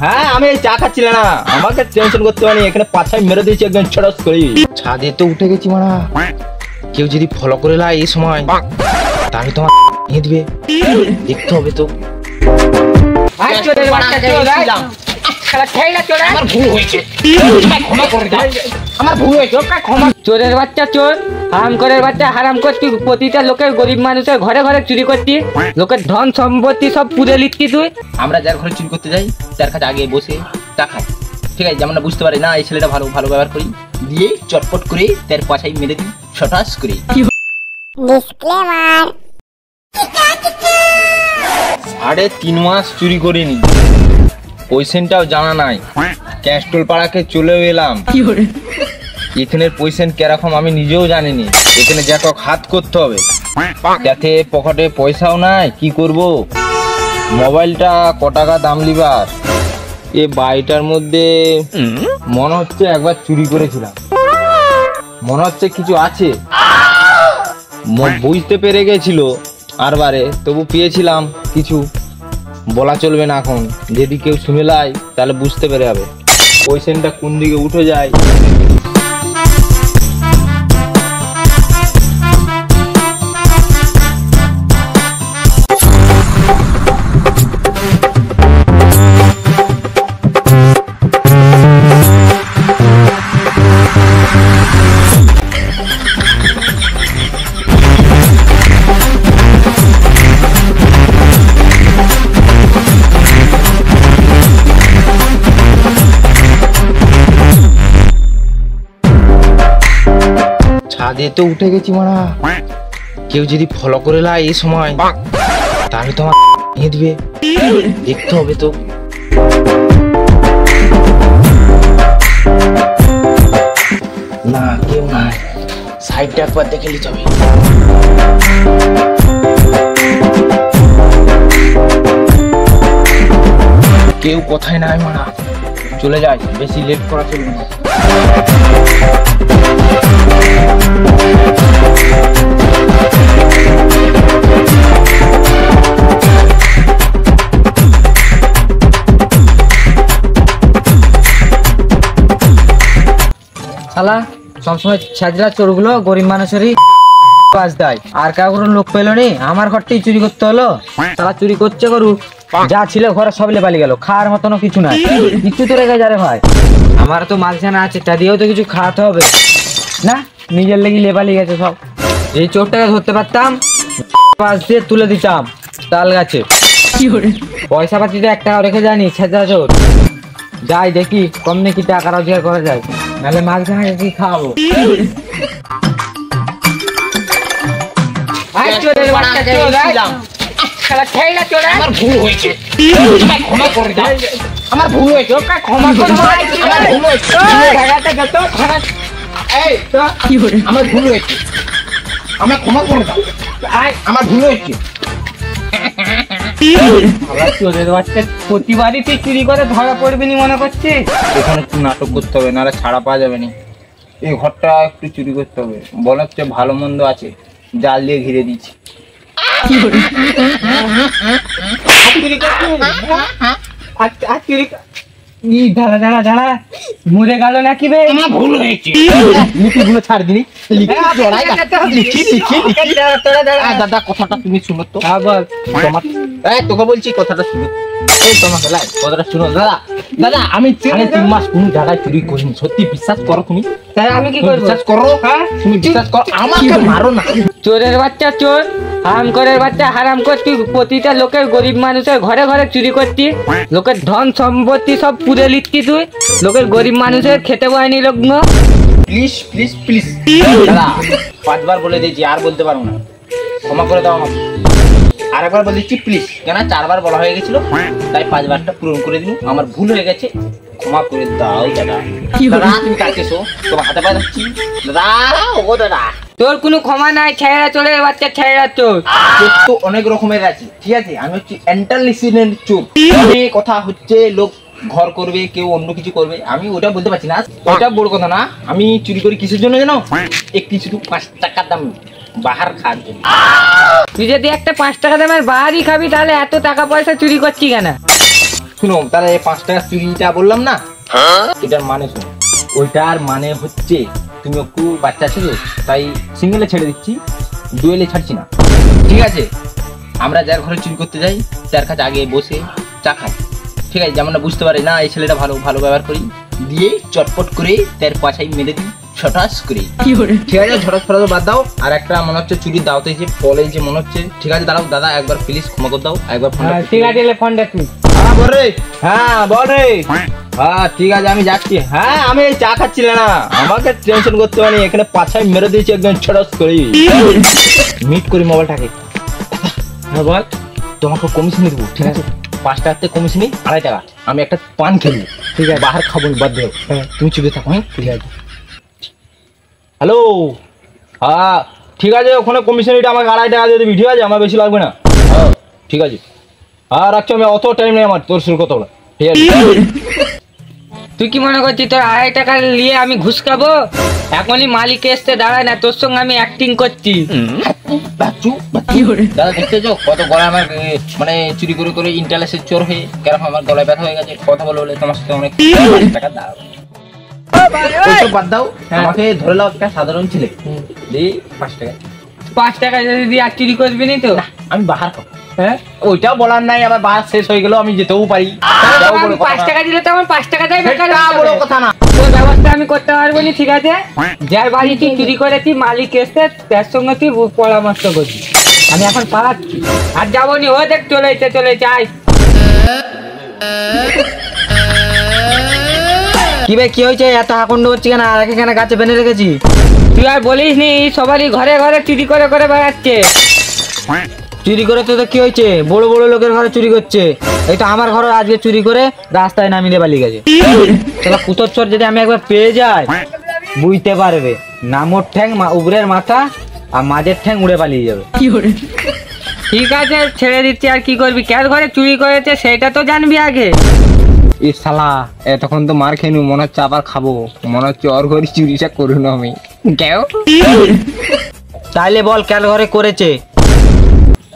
হ্যাঁ আমি চা খাচ্ছিলাম না, আমাকে টেনশন করতে পারি, এখানে পাছায় মেরে দিয়েছি একদম ছড়াস করে। ছাদে তো উঠে গেছি মারা, কেউ যদি ফলো করে লাই এই সময় তাহলে তোমার নিয়ে দিবে, দেখতে হবে তো। চোরের বাচ্চা চোর, হারামখোরের বাচ্চা হারাম করতি, প্রতিটা লোকের গরিব মানুষের ঘরে ঘরে চুরি করতি, লোকের ধন সম্পত্তি সব পুড়ে লিখতি তুই। আমরা যার ঘরে চুরি করতে যাই তার কাছে আগে বসে চা খাই, ঠিক আছে, যেমন বুঝতে পারি না এই ছেলেটা ভালো ভালো ব্যবহার করি, দিয়ে চটপট করে তার পাছায় মেরে দিই ছটাস করে। ডিসক্লেমার 3.5 মাস চুরি করিনি, পয়সেন্টটাও জানা নাই, ক্যাস্টল পাড়াকে চলেও এলাম। এখানের পয়সেন্ট কিরকম আমি নিজেও জানিনি, এখানে যাকে হাত করতে হবে, যাতে পকেটে পয়সাও নাই, কি করব, মোবাইলটা ক টাকা দাম লিবার, এ বাড়িটার মধ্যে মনে হচ্ছে একবার চুরি করেছিলাম, মনে হচ্ছে কিছু আছে, বুঝতে পেরে গেছিল আরবারে, তবু পেয়েছিলাম কিছু, বলা চলবে না এখন, যদি কেউ শুনে লাই তাহলে বুঝতে পেরে যাবে পয়সেন্টটা কোন দিকে উঠে যায়। ছাদে তো উঠে গেছি মারা, কেউ যদি ফলো করে লাই এই সময় তাহলে তোমার নিয়ে দিবে, দেখতে হবে তো। না কেউ নাই, সাইডটা একবার দেখে নিতে হবে। কেউ কোথায় নাই মারা, চলে যায়, বেশি লেট করা চলবে না। শালা সবসময় ছাজরা চোরগুলো গরিব মানুষেরই কাজ দেয়, আর কাউর লোক পেলো নি, আমার ঘরটাই চুরি করতে হলো। তারা চুরি করছে করুক, যা ছিল ঘরে সব লেপালি গেল, খাওয়ার মতনও কিছু নাই, কিছু তো রেখে যারে ভাই, আমার তো মাঝখানে আছে, তা দিয়েও তো কিছু খাওয়াতে হবে না, নিজের লেগে লেপালি গেছে সব। এই চোরটাকে ধরতে পারতাম, পাশ দিয়ে তুলে দিতাম তাল গাছে, পয়সা পাতি তো 1 টাকাও রেখে যায়নি ছাজরা চোর। যাই দেখি কম নাকি টাকা রোজগার করা যায়, নাহলে মাঝখানে কি খাওয়াবো। আমার ভুল হয়েছে, ক্ষমা করে দাও, আমার ভুল হয়েছে, ক্ষমা করে দাও, আমার ভুল হয়েছে, আমার ভুল হয়েছে, আমার ক্ষমা করে দাও, আমার ভুল হয়েছে। চোরের বাচ্চা প্রতিবারই তুই চুরি করে ধরা পড়বি নি মনে করছে, এখানে একটু নাটক করতে হবে, নাহলে ছাড়া পাওয়া যাবে না। এই ঘরটা একটু চুরি করতে হবে, বলা হচ্ছে ভালো মন্দ আছে, জাল দিয়ে ঘিরে দিচ্ছি। দাঁড়া দাঁড়া দাঁড়া, মরে গেল নাকি বে? আমার ভুল হয়েছে, লিখিগুলো ছাড় দিনি, দাদা কথাটা তুমি শুনো তো, তোমার তোকে বলছি কথাটা শুনো, তোমাকে কথাটা শুনো দাদা, দাদা আমি 3 মাস কোনো জায়গায় চুরি করিনি, সত্যি বিশ্বাস করো তুমি, তাই আমি কি করবো? বিশ্বাস করো, তুমি বিশ্বাস করো, আমাকে মারো না। চোরের বাচ্চা চোর, হারামখোরের বাচ্চা হারাম করতি, প্রতিটা লোকের গরিব মানুষের ঘরে ঘরে চুরি করতি, লোকের ধন সম্পত্তি সব পুড়ে লিখতি তুই, লোকের গরিব মানুষের খেতে পায়নি লগ্ন। প্লিজ প্লিজ প্লিজ দাদা, 5 বার বলে দিয়েছি, আর বলতে পারবো না, ক্ষমা করে দাও আমাকে। আরেকবার বলে দিচ্ছি প্লিজ, কেন 4 বার বলা হয়ে গেছিল, তাই 5 বারটা পূরণ করে দিন, আমার ভুল হয়ে গেছে, ক্ষমা করে দাও দাদা। দাদা তুমি কাছে এসো, তোমার হাতে পায়ে যাচ্ছি দাদা, ও দাদা। তোর কোনো ক্ষমা নাই, ছেড়া চোরের বাচ্চা ছেড়া চোর। চোর তো অনেক রকমের আছে, ঠিক আছে, আমি হচ্ছে এন্টারলিসিনের চোর, কথা হচ্ছে লোক ঘর করবে, কেউ অন্য কিছু করবে, আমি ওটা বলতে পারছি না, ওটা বড় কথা না। আমি চুরি করি কিসের জন্য জানো? একটি শুধু 5 টাকার দাম বাহার খাওয়ার জন্য। তুই যদি একটা 5 টাকা দামের বাহারই খাবি তাহলে এত টাকা পয়সা চুরি করছি কেন? শুনো তাহলে 5 টাকা চুরিটা বললাম না, এটার মানে শুনো। ওইটার মানে হচ্ছে তুমি একটু বাচ্চা ছিল তাই সিঙ্গেলে ছেড়ে দিচ্ছি, ডুয়েলে ছাড়ছি না, ঠিক আছে? আমরা যার ঘরে চুরি করতে যাই তার কাছে আগে বসে চা খাই, ঠিক আছে? যেমন বুঝতে পারি না এই ছেলেটা ভালো ভালো ব্যবহার করি, দিয়ে চটপট করে তার পাছাই মেরে দিই ছটাস করে, ঠিক আছে? ছটাস ফটাস বাদ দাও। আর একটা মনে হচ্ছে চুরির দাওতে যে ফলে যে মনে হচ্ছে, ঠিক আছে? দাঁড়াও দাদা, একবার প্লিজ ক্ষমা করে দাও, একবার ফোন। ঠিক আছে ফোনটা তুই। হ্যাঁ বল রে, হ্যাঁ বল রে। হ্যাঁ ঠিক আছে আমি যাচ্ছি। হ্যাঁ আমি এই চা খাচ্ছিল না, আমাকে টেনশন করতে পারি, এখানে পাছায় মেরে দিয়েছি একদম ছটাস করে। মিট করি মোবাইলটাকে। হ্যাঁ বল, তোমাকে কমিশন দেবো, ঠিক আছে? 5 টাকাতে কমিশন 2.5 টাকা, আমি একটা পান খেলবো, ঠিক আছে? বাহার খাবো বাদ দেও, তুমি চুপে থাকো। হ্যাঁ ঠিক আছে। হ্যালো, হ্যাঁ ঠিক আছে, ওখানে কমিশনটা আমাকে 2.5 টাকা দিয়ে দিবি, ঠিক আছে? আমার বেশি লাগবে না। হ্যাঁ ঠিক আছে। হ্যাঁ রাখছি, আমি অত টাইম নেই আমার তোর শুরু কথা বলা, ঠিক আছে? তুই কি মনে করছিস তোর 2.5 টাকা নিয়ে আমি ঘুষ খাবো? এখনই মালিক এসতে দাঁড়ায় না, তোর সঙ্গে আমি অ্যাক্টিং করছি। দাদা দেখতেছো কত গলায় আমার মানে চুরি করে করে ইন্টারনেটের চোর হয়ে কেরকম আমার গলায় ব্যথা হয়ে গেছে, কথা বলে বলে তোমার সাথে অনেক টাকা দাও। ওইসব বাদ দাও, আমাকে ধরে নাও একটা সাধারণ ছেলে, দিই 5 টাকা। 5 টাকা যদি দিয়ে আর চুরি করবি নি তো? আমি বাহার খাবো। হ্যাঁ ওইটাও বলার নাই, আমার বাস শেষ হয়ে গেল, আমি যেতেও পারি। 5 টাকা দিলে তো আমার 5 টাকা দেয়, বড় কথা না, তোর ব্যবস্থা আমি করতে পারবো না, ঠিক আছে? যার বাড়ি তুই চুরি করেছি মালিক এসে তার সঙ্গে তুই পরামর্শ করবি। আমি এখন পালাচ্ছি, আর যাবো নি। ও দেখ চলে যাই। কি ভাই কি হয়েছে, এত হাকুন্ড হচ্ছে কেন? আর এখানে গাছে বেঁধে রেখেছি। তুই আর বলিস নি, সবারই ঘরে ঘরে চুরি করে করে বেড়াচ্ছে। চুরি করে তো কি হয়েছে, বড় বড় লোকের ঘরে চুরি করছে। এই তো আমার ঘরে আজকে চুরি করে রাস্তায় নামিয়ে পালিয়ে গেছে। তাহলে কুতর চোর যদি আমি একবার পেয়ে যাই, বুঝতে পারবে নামর ঠ্যাং উপরের মাথা আর মাঝের ঠ্যাং উড়ে পালিয়ে যাবে। ঠিক আছে ছেড়ে দিচ্ছি, আর কি করবি? কার ঘরে চুরি করেছে সেটা তো জানবি আগে। এই শালা এতক্ষণ তো মার খেনু, মনে হচ্ছে আবার খাবো, মনে হচ্ছে ওর ঘরে চুরিটা করুন আমি। কেউ তাইলে বল কার ঘরে করেছে?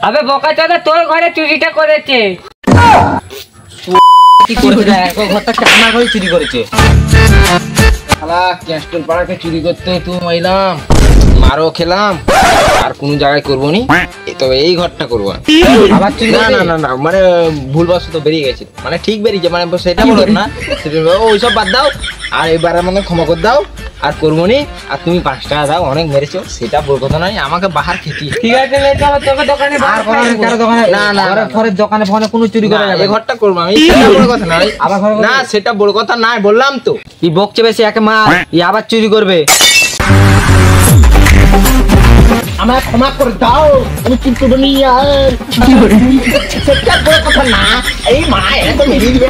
আবে বোকা চোদা, তোর ঘরে চুরিটা করেছে। কি করেছে? ঘরটা আমার ঘরে চুরি করেছে। শালা ক্যাস্টল পাড়াকে চুরি করতে তুই এলাম, মারও খেলাম, আর কোনো জায়গায় করবো নি, তবে এই ঘরটা করবো। আবার চুরি? না না না না, মানে ভুলবশত বেরিয়ে গেছে, মানে ঠিক বেরিয়েছে, মানে সেটা বলো না, ওইসব বাদ দাও, আর এবারের মধ্যে ক্ষমা করে দাও, আর করবো নি। আর তুমি 5 টাকা দাও, অনেক মেরেছো, সেটা বড় কথা নয়, আমাকে বাহার খেতে। ঠিক আছে তোকে দোকানে না না ঘরের দোকানে ফোনে কোনো চুরি করে এই ঘরটা করবো আমি, সেটা বড় কথা নয়। আবার না সেটা বড় কথা নয়, বললাম তো। ই বকছে বেশি, একে মা আবার চুরি করবে। আমার ক্ষমা করে দাও, আমি চুপ করবো নি আর। সেটা বড় কথা না, এই মা এত মেরে দিবে।